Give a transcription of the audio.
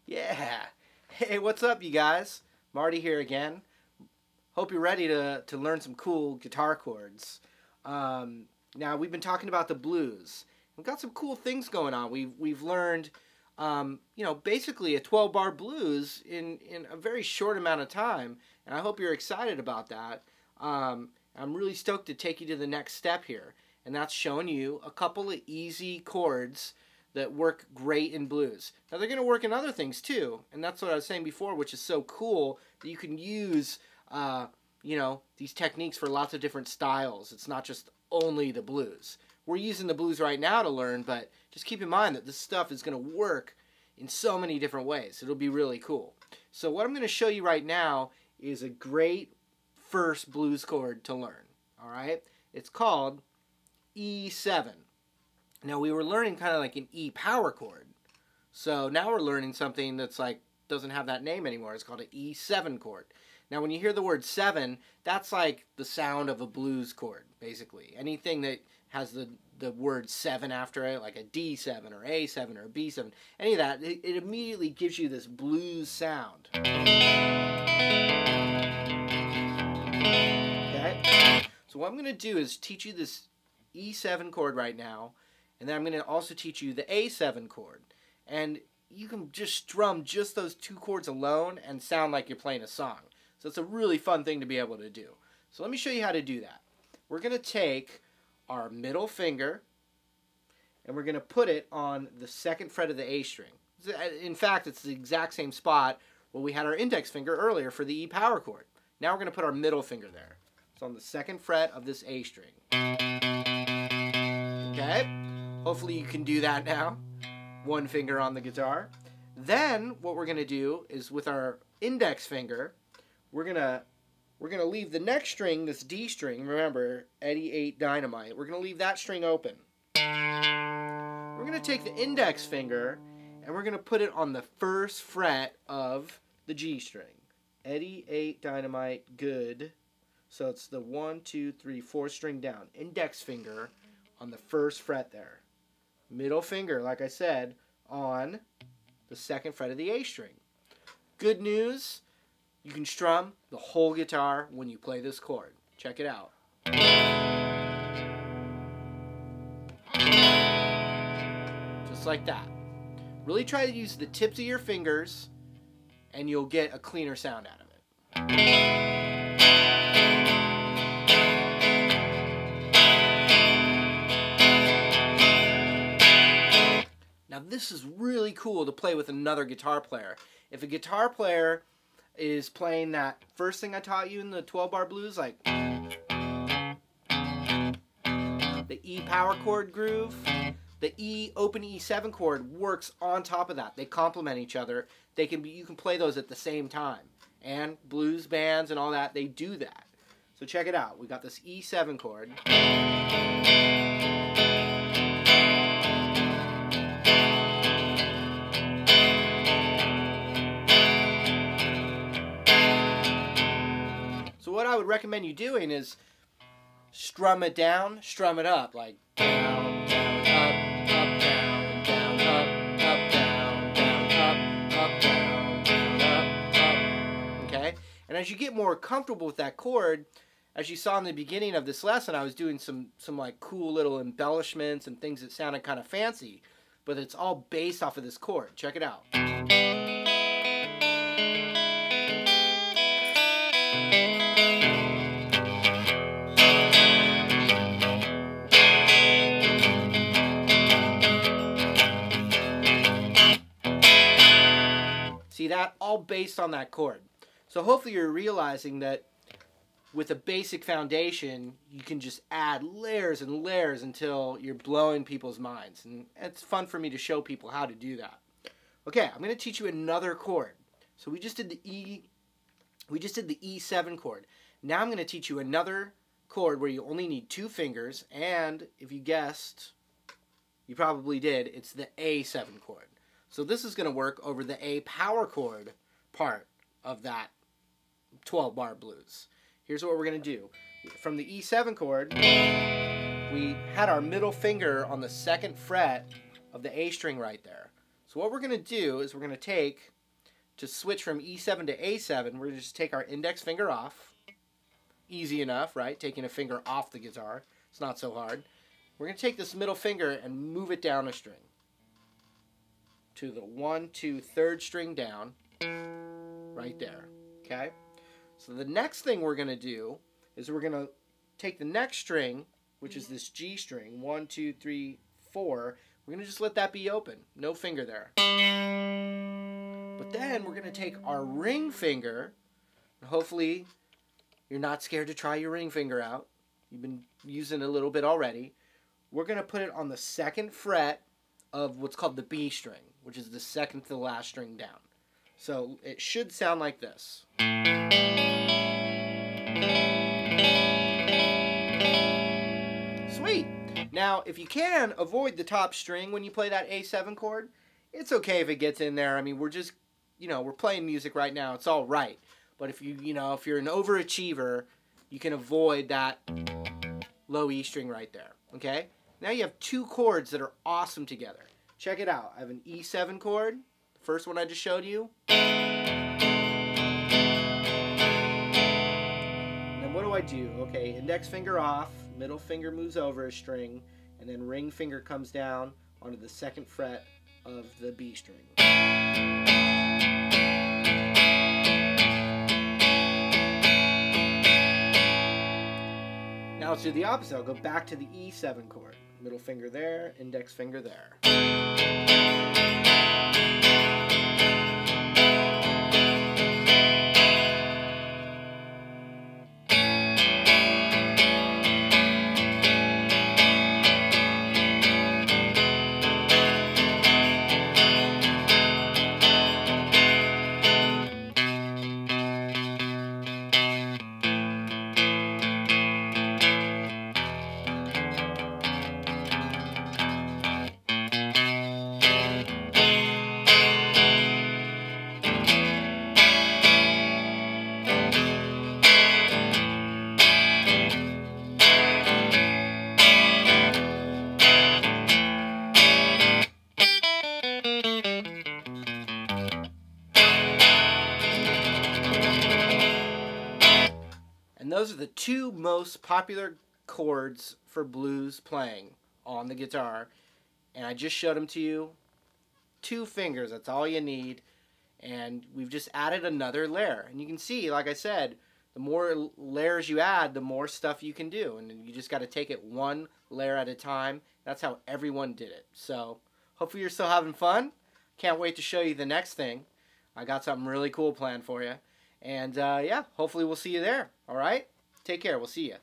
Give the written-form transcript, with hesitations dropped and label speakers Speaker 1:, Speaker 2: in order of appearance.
Speaker 1: Yeah. Hey, what's up, you guys? Marty here again. Hope you're ready to learn some cool guitar chords. Now, we've been talking about the blues. We've got some cool things going on. We've learned, basically a 12-bar blues in a very short amount of time, and I hope you're excited about that. I'm really stoked to take you to the next step here, and that's showing you a couple of easy chords that work great in blues. Now, they're going to work in other things too, and that's what I was saying before, which is so cool that you can use these techniques for lots of different styles. It's not just only the blues. We're using the blues right now to learn, but just keep in mind that this stuff is going to work in so many different ways. It'll be really cool. So what I'm going to show you right now is a great first blues chord to learn. All right? It's called E7. Now, we were learning kind of like an E power chord. So now we're learning something that's like doesn't have that name anymore. It's called an E7 chord. Now, when you hear the word 7, that's like the sound of a blues chord, basically. Anything that has the word 7 after it, like a D7 or A7 or a B7, any of that, it immediately gives you this blues sound. Okay? So what I'm going to do is teach you this E7 chord right now, and then I'm going to also teach you the A7 chord. And you can just strum just those two chords alone and sound like you're playing a song. So it's a really fun thing to be able to do. So let me show you how to do that. We're going to take our middle finger and we're going to put it on the second fret of the A string. In fact, it's the exact same spot where we had our index finger earlier for the E power chord. Now we're going to put our middle finger there. It's on the second fret of this A string. Okay? Hopefully you can do that now. One finger on the guitar. Then what we're going to do is with our index finger, we're gonna leave the next string, this D string, remember, Eddie 8 Dynamite, we're going to leave that string open. We're going to take the index finger and we're going to put it on the first fret of the G string. Eddie 8 Dynamite, good. So it's the 1, 2, 3, 4 string down. Index finger on the first fret there. Middle finger, like I said, on the second fret of the A string. Good news, you can strum the whole guitar when you play this chord. Check it out. Just like that. Really try to use the tips of your fingers and you'll get a cleaner sound out of it. Now this is really cool to play with another guitar player. If a guitar player is playing that first thing I taught you in the 12-bar blues, like the E power chord groove, the E open E7 chord works on top of that. They complement each other. You can play those at the same time. And blues bands and all that, they do that. So check it out. We got this E7 chord. What I would recommend you doing is strum it down, strum it up, like down, down, up, down, up, down, up, down, up. Okay? And as you get more comfortable with that chord, as you saw in the beginning of this lesson, I was doing some like cool little embellishments and things that sounded kind of fancy, but it's all based off of this chord. Check it out. See that? All based on that chord. So hopefully you're realizing that with a basic foundation, you can just add layers and layers until you're blowing people's minds. And it's fun for me to show people how to do that. Okay, I'm going to teach you another chord. So we just did the E7 chord. Now I'm going to teach you another chord where you only need 2 fingers, and if you guessed, you probably did, it's the A7 chord. So this is going to work over the A power chord part of that 12-bar blues. Here's what we're going to do. From the E7 chord, we had our middle finger on the 2nd fret of the A string right there. So what we're going to do is we're going to take, to switch from E7 to A7, we're going to just take our index finger off. Easy enough, right? Taking a finger off the guitar. It's not so hard. We're going to take this middle finger and move it down a string. To the 1, 2, 3rd string down. Right there. Okay? So the next thing we're going to do is we're going to take the next string, which is this G string, 1, 2, 3, 4. We're going to just let that be open. No finger there. But then we're going to take our ring finger, and hopefully you're not scared to try your ring finger out. You've been using it a little bit already. We're going to put it on the 2nd fret of what's called the B string, which is the 2nd to the last string down. So it should sound like this. Sweet. Now, if you can, avoid the top string when you play that A7 chord. It's okay if it gets in there. I mean, we're just, we're playing music right now. It's all right. But if if you're an overachiever, you can avoid that low E string right there. Okay? Now you have 2 chords that are awesome together. Check it out. I have an E7 chord, the first one I just showed you. And then what do I do? Okay, index finger off, middle finger moves over a string, and then ring finger comes down onto the 2nd fret of the B string. Now let's do the opposite. I'll go back to the E7 chord. Middle finger there, index finger there. And those are the 2 most popular chords for blues playing on the guitar. And I just showed them to you. 2 fingers, that's all you need. And we've just added another layer. And you can see, like I said, the more layers you add, the more stuff you can do. And you just got to take it 1 layer at a time. That's how everyone did it. So hopefully you're still having fun. Can't wait to show you the next thing. I got something really cool planned for you. And yeah, hopefully we'll see you there. All right? Take care. We'll see you.